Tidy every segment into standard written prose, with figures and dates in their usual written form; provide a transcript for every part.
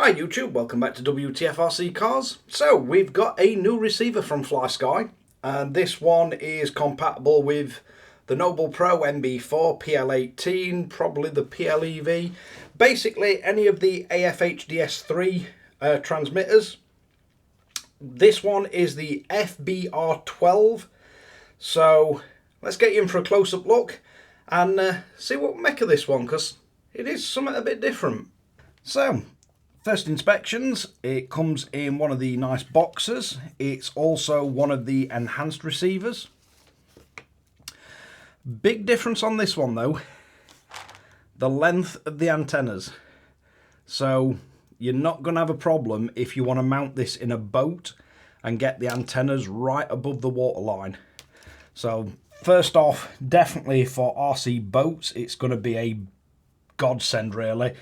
Hi YouTube, welcome back to Wtf Rc Cars. So we've got a new receiver from Flysky, and this one is compatible with the Noble Pro MB4, PL18, probably the PLEV, basically any of the AFHDS3 transmitters. This one is the FBr12, so let's get you in for a close-up look and see what we make of this one, because it is something a bit different. So, first inspections, it comes in one of the nice boxes. It's also one of the enhanced receivers. Big difference on this one though, the length of the antennas. So you're not going to have a problem if you want to mount this in a boat and get the antennas right above the waterline. So first off, definitely for RC boats, it's going to be a godsend really.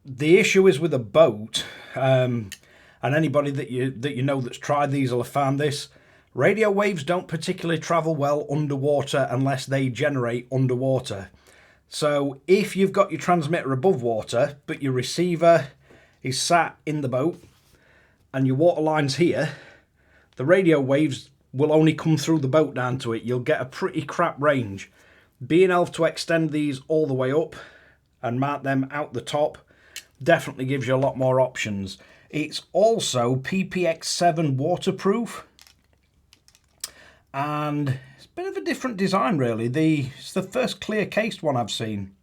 The issue is with a boat, and anybody that you know that's tried these will have found this, radio waves don't particularly travel well underwater unless they generate underwater. So if you've got your transmitter above water but your receiver is sat in the boat and your water line's here, the radio waves will only come through the boat down to it. You'll get a pretty crap range. Being able to extend these all the way up and mount them out the top definitely gives you a lot more options. It's also PPX7 waterproof, and it's a bit of a different design really. It's the first clear cased one I've seen.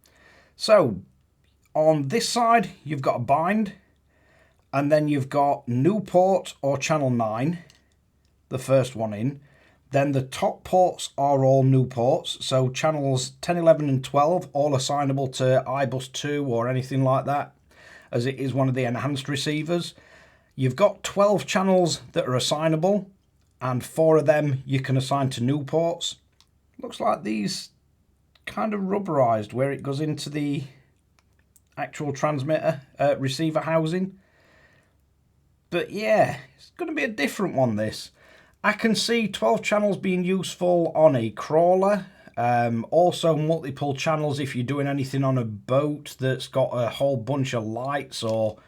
So on this side you've got a bind, and then you've got new port or channel 9, the first one in. Then the top ports are all new ports, so channels 10, 11 and 12 all assignable to iBus 2 or anything like that, as it is one of the enhanced receivers. You've got 12 channels that are assignable, and 4 of them you can assign to new ports. Looks like these kind of rubberized where it goes into the actual transmitter receiver housing. But yeah, it's going to be a different one this. I can see 12 channels being useful on a crawler. Also multiple channels if you're doing anything on a boat that's got a whole bunch of lights or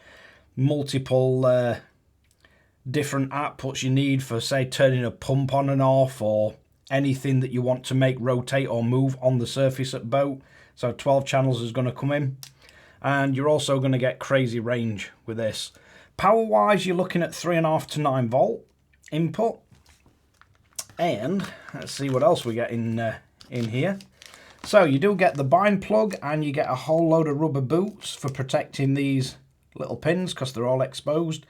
multiple different outputs you need for, say, turning a pump on and off, or anything that you want to make rotate or move on the surface at boat. So 12 channels is going to come in, and you're also going to get crazy range with this. Power wise, you're looking at 3.5 to 9 volt input. And let's see what else we get in here. So you do get the bind plug, and you get a whole load of rubber boots for protecting these little pins because they're all exposed.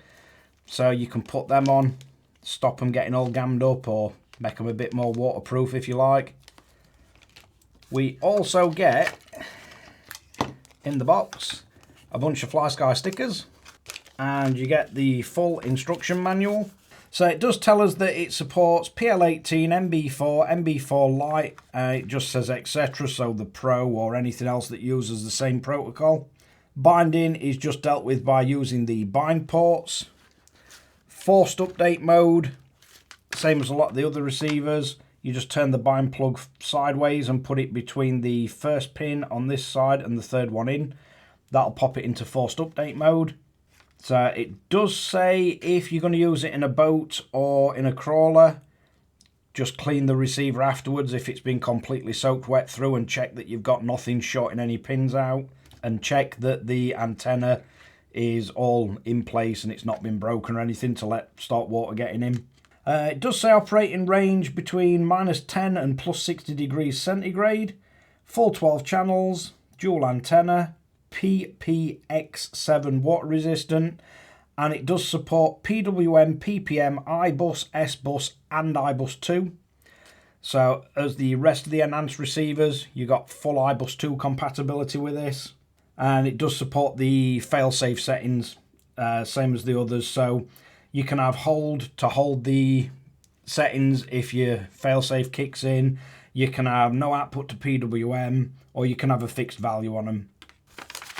So you can put them on, stop them getting all gammed up, or make them a bit more waterproof if you like. We also get in the box a bunch of Flysky stickers, and you get the full instruction manual. So it does tell us that it supports PL18, MB4, MB4 Lite, it just says etc, so the Pro or anything else that uses the same protocol. Binding is just dealt with by using the bind ports. Forced update mode, same as a lot of the other receivers. You just turn the bind plug sideways and put it between the first pin on this side and the third one in. That'll pop it into forced update mode. So it does say if you're going to use it in a boat or in a crawler, just clean the receiver afterwards if it's been completely soaked wet through, and check that you've got nothing shorting any pins out, and check that the antenna is all in place and it's not been broken or anything to let start water getting in. It does say operating range between -10 and +60 degrees centigrade, full 12 channels, dual antenna, PPX7 water resistant, and it does support PWM, PPM, iBus, SBus and iBus 2. So as the rest of the enhanced receivers, you got full iBus 2 compatibility with this, and it does support the fail-safe settings, same as the others. So you can have hold to hold the settings if your fail-safe kicks in. You can have no output to PWM, or you can have a fixed value on them.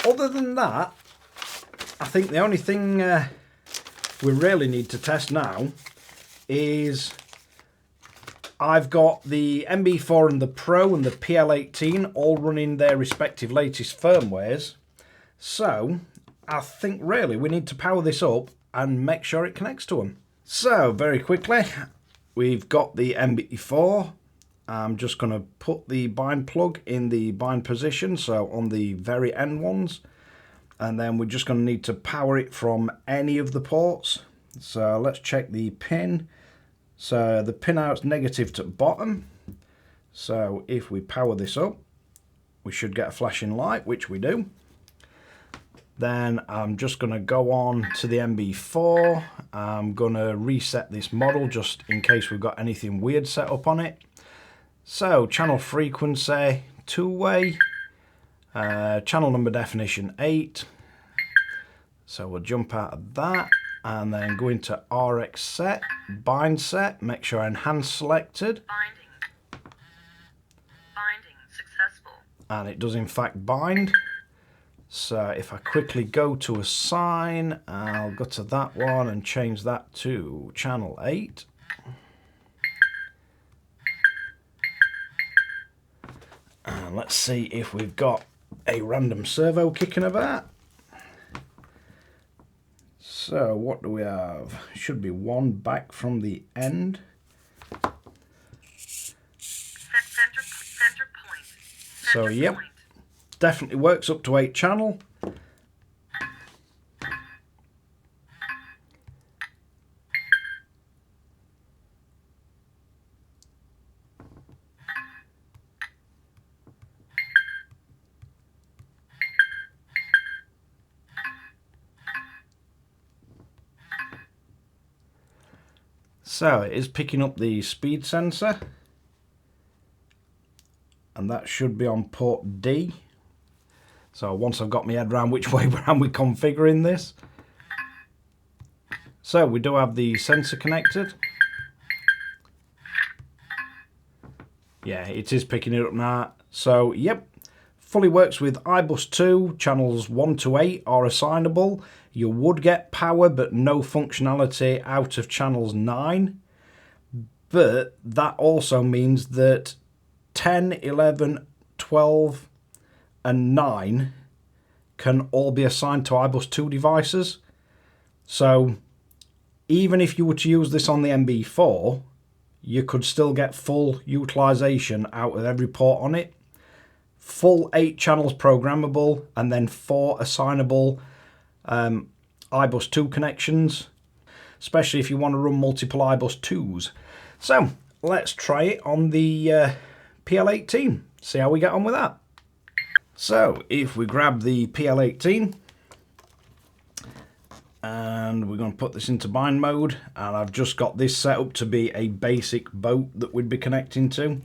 Other than that, I think the only thing we really need to test now is I've got the MB4 and the Pro and the PL18 all running their respective latest firmwares. So I think really we need to power this up and make sure it connects to them. So very quickly, we've got the MB4. I'm just going to put the bind plug in the bind position, so on the very end ones, and then we're just going to need to power it from any of the ports. So let's check the pin. So the pin out's negative to bottom, so if we power this up we should get a flashing light, which we do. Then I'm just going to go on to the MB4. I'm going to reset this model just in case we've got anything weird set up on it. So channel frequency, two-way, channel number definition 8. So we'll jump out of that and then go into RX set, bind set, make sure enhanced selected. Binding successful. And it does in fact bind. So if I quickly go to assign, I'll go to that one and change that to channel 8. And let's see if we've got a random servo kicking about. So what do we have? Should be one back from the end. Center point. So yep, definitely works up to 8 channel. So it is picking up the speed sensor, and that should be on port D. So once I've got my head around which way we're configuring this. So we do have the sensor connected. Yeah, it is picking it up now. So yep, fully works with iBus 2, channels 1 to 8 are assignable. You would get power but no functionality out of channels 9. But that also means that 10, 11, 12 and 9 can all be assigned to iBus 2 devices. So even if you were to use this on the MB4, you could still get full utilization out of every port on it. Full 8 channels programmable and then 4 assignable iBus 2 connections, especially if you want to run multiple iBus 2s. So let's try it on the PL18, see how we get on with that. So if we grab the PL18 and we're going to put this into bind mode, and I've just got this set up to be a basic boat that we'd be connecting to.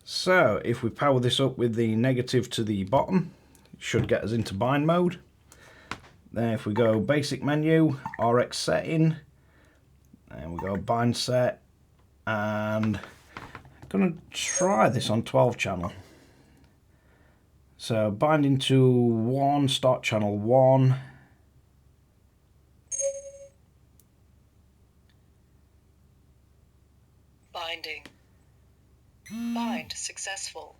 So if we power this up with the negative to the bottom, it should get us into bind mode. Then if we go basic menu, RX setting, and we go bind set, and I'm going to try this on 12 channel. So binding to 1, start channel 1. Binding. Bind successful.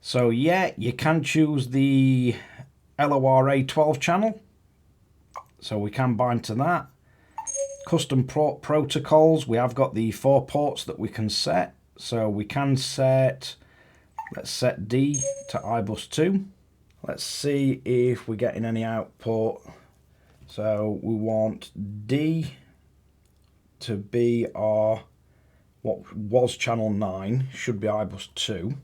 So yeah, you can choose the LORA 12 channel. So we can bind to that. Custom port protocols, we have got the 4 ports that we can set. So we can set, let's set D to iBus 2. Let's see if we're getting any output. So we want D to be our, what was channel 9, should be iBus 2.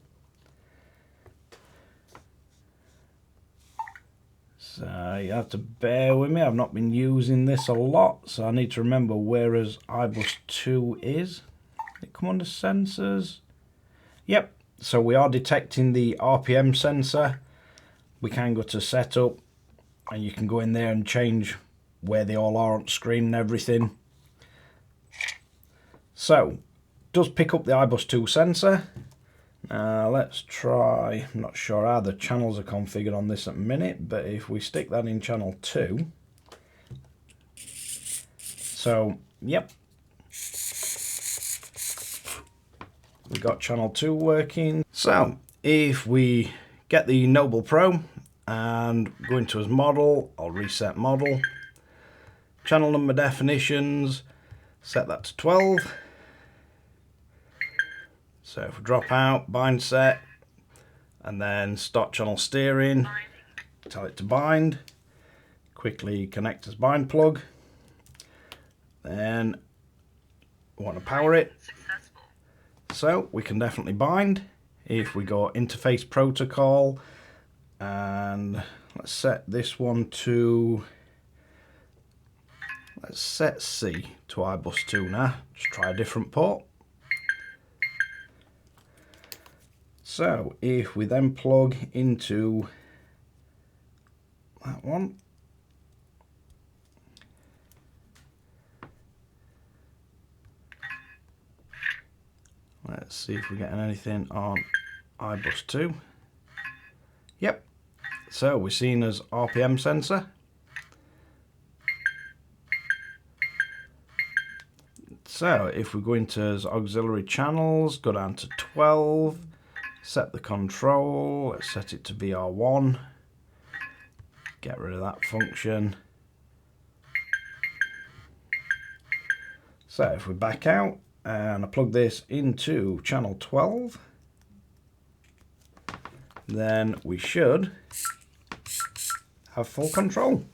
So you have to bear with me, I've not been using this a lot, so I need to remember where as iBus 2 is. Did it come under sensors? Yep, so we are detecting the RPM sensor. We can go to setup and you can go in there and change where they all are on screen and everything. So, does pick up the iBus 2 sensor. Let's try, I'm not sure how the channels are configured on this at the minute, but if we stick that in channel 2, so yep, we got channel 2 working. So if we get the Noble Pro and go into as model. I'll reset model. Channel number definitions, set that to 12. So if we drop out, bind set, and then start channel steering, tell it to bind. Quickly connect as bind plug. Then we want to power it. So we can definitely bind. If we go interface protocol, and let's set this one to, let's set C to iBus2 now. Just try a different port. So if we then plug into that one, let's see if we're getting anything on iBus2. Yep, so we're seeing as RPM sensor. So if we go into as auxiliary channels, go down to 12, set the control, let's set it to VR1, get rid of that function. So if we back out and I plug this into channel 12, then we should have full control.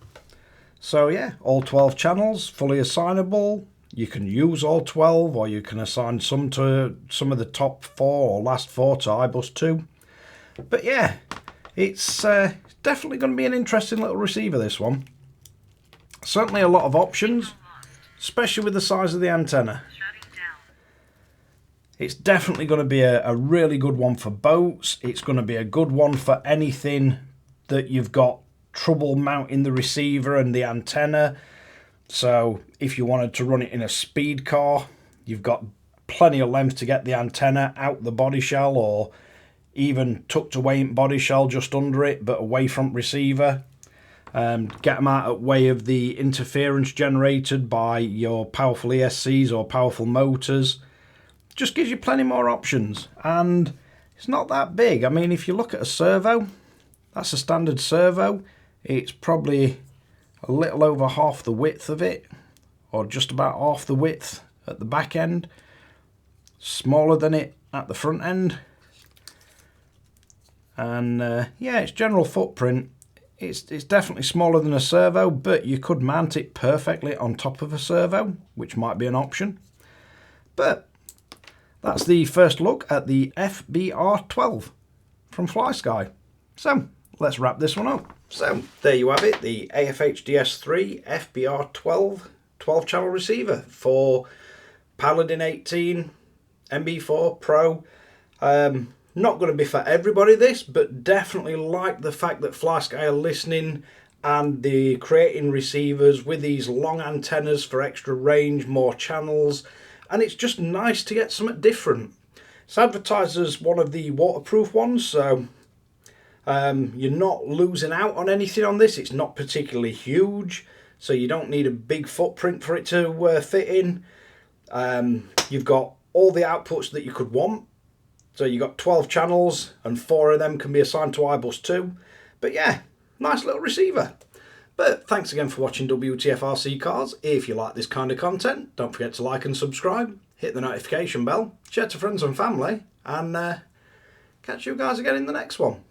So yeah, all 12 channels, fully assignable. You can use all 12, or you can assign some to some of the top 4 or last 4 to iBus2. But yeah, it's definitely going to be an interesting little receiver, this one. Certainly a lot of options, especially with the size of the antenna. It's definitely going to be a really good one for boats. It's going to be a good one for anything that you've got trouble mounting the receiver and the antenna. So if you wanted to run it in a speed car, you've got plenty of length to get the antenna out the body shell, or even tucked away in body shell just under it, but away from receiver. Get them out of way of the interference generated by your powerful ESCs or powerful motors. Just gives you plenty more options, and it's not that big. I mean, if you look at a servo, that's a standard servo. It's probably a little over half the width of it, or just about half the width at the back end. Smaller than it at the front end. And yeah, its general footprint, it's definitely smaller than a servo, but you could mount it perfectly on top of a servo, which might be an option. But that's the first look at the FBr12 from Flysky. So let's wrap this one up. So there you have it, the AFHDS3 FBr12 12-channel receiver for Paladin 18, MB4 Pro. Not going to be for everybody this, but definitely like the fact that Flysky are listening and they're creating receivers with these long antennas for extra range, more channels, and it's just nice to get something different. It's advertised as one of the waterproof ones, so you're not losing out on anything on this. It's not particularly huge, so you don't need a big footprint for it to fit in. You've got all the outputs that you could want. So you've got 12 channels, and 4 of them can be assigned to iBus2. But yeah, nice little receiver. But thanks again for watching Wtf Rc Cars. If you like this kind of content, don't forget to like and subscribe. Hit the notification bell, share to friends and family, and catch you guys again in the next one.